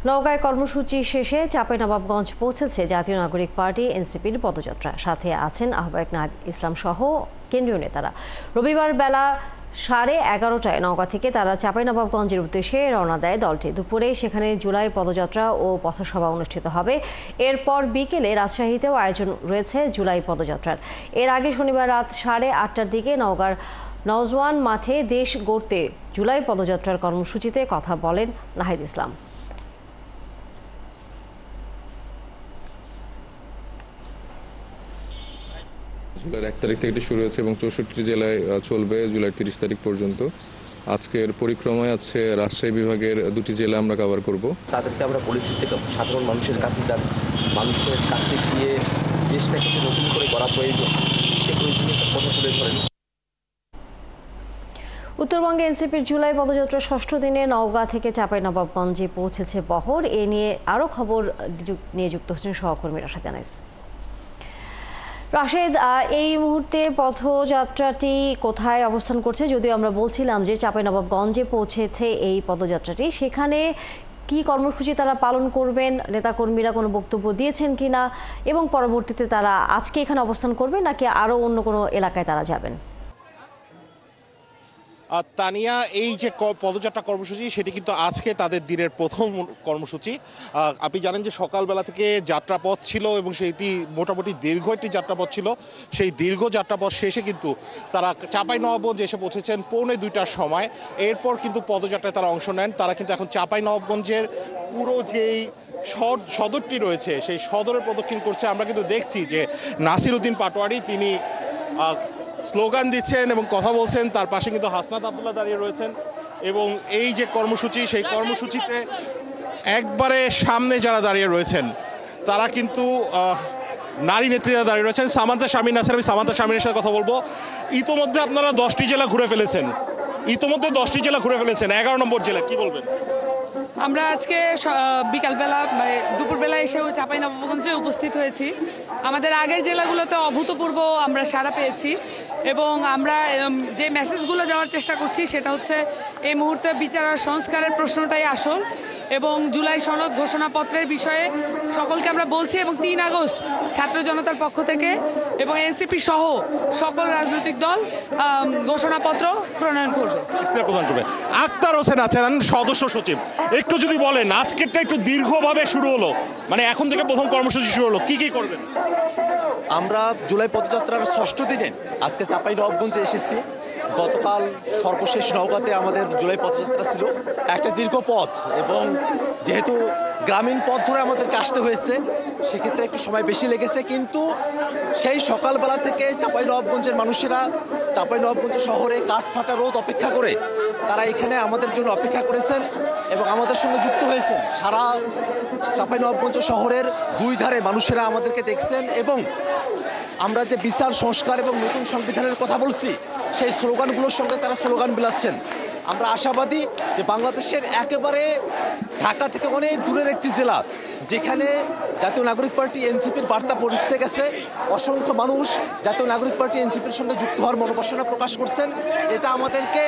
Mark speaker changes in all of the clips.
Speaker 1: নওগাঁয় কর্মসূচি শেষে চাঁপাইনবাবগঞ্জ পৌঁছেছে জাতীয় নাগরিক পার্টি এনসিপির পদযাত্রা। সাথে আছেন আহ্বায়ক নাহিদ ইসলাম সহ কেন্দ্রীয় নেতারা। রবিবার বেলা 11:30টায় নওগাঁ থেকে তারা চাঁপাইনবাবগঞ্জের উদ্দেশ্যে রওনা দেয় দলটি। দুপুরে সেখানে জুলাই পদযাত্রা ও পথসভা অনুষ্ঠিত হবে। এরপর বিকেলে রাজশাহীতেও আয়োজন রয়েছে জুলাই পদযাত্রার। এর আগে শনিবার রাত 8:30টার দিকে নওগাঁর নওজোয়ান মাঠে দেশ গড়তে জুলাই পদযাত্রার কর্মসূচিতে কথা বলেন নাহিদ ইসলাম।
Speaker 2: জুলাইয়ের 1 তারিখ থেকে শুরু হয়েছে এবং 64 জেলায় চলবে জুলাই 30 তারিখ পর্যন্ত। আজকের পরিক্রমায় আছে রাজশাহী বিভাগের 2টি জেলা আমরা কভার করব।
Speaker 3: তাদেরকে আমরা বলেছি যে সাধারণ মানুষের কাছে যান, মানুষের কাছে গিয়ে দেশটাকে যে নতুন করে করা প্রয়োজন সে প্রয়োজনীয়তার কথা তুলে ধরেন।
Speaker 1: উত্তরবঙ্গে এনসিপির জুলাই পদযাত্রার 6ষ্ঠ দিনে নওগাঁ থেকে চাঁপাইনবাবগঞ্জে পৌঁছেছে বহর। এ নিয়ে আরও খবর নিয়ে যুক্ত হচ্ছেন সহকর্মী রাশেদ আনাইস। রাশেদ, এই মুহূর্তে পদযাত্রাটি কোথায় অবস্থান করছে? যদিও আমরা বলছিলাম যে চাঁপাইনবাবগঞ্জে পৌঁছেছে এই পদযাত্রাটি, সেখানে কি কর্মসূচি তারা পালন করবেন, নেতাকর্মীরা কোনো বক্তব্য দিয়েছেন কিনা, এবং পরবর্তীতে তারা আজকে এখানে অবস্থান করবেন নাকি আরও অন্য কোনো এলাকায় তারা যাবেন?
Speaker 4: তানিয়া, এই যে পদযাত্রা কর্মসূচি সেটি কিন্তু আজকে তাদের দিনের প্রথম কর্মসূচি। আপনি জানেন যে সকালবেলা থেকে যাত্রাপথ ছিল এবং সেইটি মোটামুটি দীর্ঘ একটি যাত্রাপথ ছিল। সেই দীর্ঘ যাত্রাপথ শেষে কিন্তু তারা চাঁপাইনবাবগঞ্জ এসে পৌঁছেছেন 1:45টার সময়। এরপর কিন্তু পদযাত্রায় তারা অংশ নেন। তারা কিন্তু এখন চাঁপাইনবাবগঞ্জের পুরো যেই সদরটি রয়েছে সেই সদরে প্রদক্ষিণ করছে। আমরা কিন্তু দেখছি যে নাসির উদ্দিন পাটোয়ারি তিনি স্লোগান দিচ্ছেন এবং কথা বলছেন। তার পাশে কিন্তু হাসনাত আব্দুল্লাহ দাঁড়িয়ে রয়েছেন এবং এই যে কর্মসূচি সেই কর্মসূচিতে একবারে সামনে যারা দাঁড়িয়ে রয়েছেন তারা কিন্তু নারী নেত্রীরা দাঁড়িয়ে রয়েছেন। সামান্তা শারমিন আছেন, আমি সামান্তা শারমিনের সাথে কথা বলবো। ইতোমধ্যে আপনারা 10টি জেলা ঘুরে ফেলেছেন, 11 নম্বর জেলা, কি বলবেন?
Speaker 5: আমরা আজকে বিকালবেলা দুপুরবেলা এসেও চাঁপাইনবাবগঞ্জে উপস্থিত হয়েছি। আমাদের আগের জেলাগুলোতে অভূতপূর্ব আমরা সাড়া পেয়েছি এবং আমরা যে মেসেজগুলো দেওয়ার চেষ্টা করছি সেটা হচ্ছে এই মুহূর্তে বিচার আর সংস্কারের প্রশ্নটাই আসল এবং জুলাই সনদ ঘোষণাপত্রের বিষয়ে সকলকে আমরা বলছি এবং 3 আগস্ট ছাত্র জনতার পক্ষ থেকে এবং এনসিপি সহ সকল রাজনৈতিক দল ঘোষণাপত্র প্রণয়ন করবে।
Speaker 4: আক্তার হোসেন আছেন সদস্য সচিব, একটু যদি বলেন আজকেরটা একটু দীর্ঘভাবে শুরু হলো, মানে এখন থেকে প্রথম কর্মসূচি শুরু হলো, কি করবেন?
Speaker 3: আমরা জুলাই পদযাত্রার 6ষ্ঠ দিনে আজকে চাঁপাইনবাবগঞ্জে এসেছি। গতকাল সর্বশেষ নওগাঁতে আমাদের জুলাই পদযাত্রা ছিল, একটা দীর্ঘ পথ এবং যেহেতু গ্রামীণ পথ ধরে আমাদেরকে আসতে হয়েছে সেক্ষেত্রে একটু সময় বেশি লেগেছে, কিন্তু সেই সকালবেলা থেকে চাঁপাইনবাবগঞ্জের মানুষেরা চাঁপাইনবাবগঞ্জ শহরে কাঠফাটা রোদ অপেক্ষা করে তারা এখানে আমাদের জন্য অপেক্ষা করেছেন এবং আমাদের সঙ্গে যুক্ত হয়েছেন। সারা চাঁপাইনবাবগঞ্জ শহরের 2 ধারে মানুষেরা আমাদেরকে দেখছেন এবং আমরা যে বিচার সংস্কার এবং নতুন সংবিধানের কথা বলছি সেই স্লোগানগুলোর সঙ্গে তারা স্লোগান বিলাচ্ছেন। আমরা আশাবাদী যে বাংলাদেশের একেবারে ঢাকা থেকে অনেক দূরের একটি জেলা যেখানে জাতীয় নাগরিক পার্টি এনসিপির বার্তা পৌঁছে গেছে, অসংখ্য মানুষ জাতীয় নাগরিক পার্টি এনসিপির সঙ্গে যুক্ত হওয়ার মনোবাসনা প্রকাশ করছেন। এটা আমাদেরকে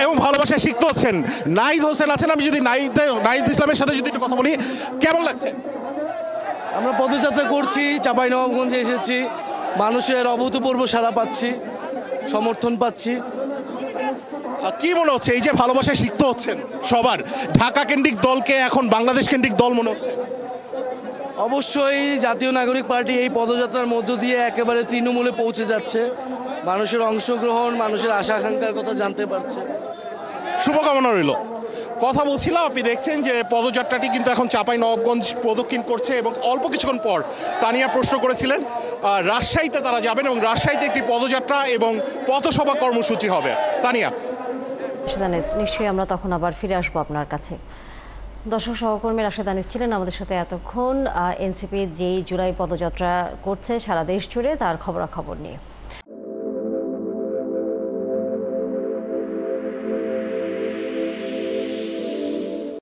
Speaker 4: এবং ভালোবাসা শিখতে হচ্ছেন। নাহিদ হোসেন আছেন, আমি যদি নাহিদ ইসলামের সাথে যদি একটু কথা বলি, কেমন লাগছে?
Speaker 6: আমরা পদযাত্রা করছি, চাঁপাইনবাবগঞ্জে এসেছি, মানুষের অভূতপূর্ব সাড়া পাচ্ছি, সমর্থন পাচ্ছি।
Speaker 4: কি মনে হচ্ছে এই যে ভালোবাসা শিখতে হচ্ছেন সবার, ঢাকা কেন্দ্রিক দলকে এখন বাংলাদেশ কেন্দ্রিক দল মনে হচ্ছে?
Speaker 6: অবশ্যই জাতীয় নাগরিক পার্টি এই পদযাত্রার মধ্য দিয়ে একেবারে তৃণমূলে পৌঁছে যাচ্ছে, মানুষের অংশগ্রহণ, মানুষের আশা আকাঙ্ক্ষার কথা জানতে পারছে।
Speaker 4: শুভকামনা রইল। কথা বলছিলাম, আপনি দেখছেন যে পদযাত্রাটি কিন্তু এখন চাঁপাইনবাবগঞ্জ প্রদক্ষিণ করছে এবং অল্প কিছুক্ষণ পর তানিয়া প্রশ্ন করেছিলেন রাজশাহীতে তারা যাবেন এবং রাজশাহীতে একটি পদযাত্রা এবং পথসভা কর্মসূচি হবে। তানিয়া,
Speaker 1: নিশ্চয়ই আমরা তখন আবার ফিরে আসবো আপনার কাছে। দর্শক, সহকর্মী রাশেদ আনিস ছিলেন আমাদের সাথে এতক্ষণ এনসিপি যেই জুলাই পদযাত্রা করছে সারা দেশ জুড়ে তার খবরাখবর নিয়ে।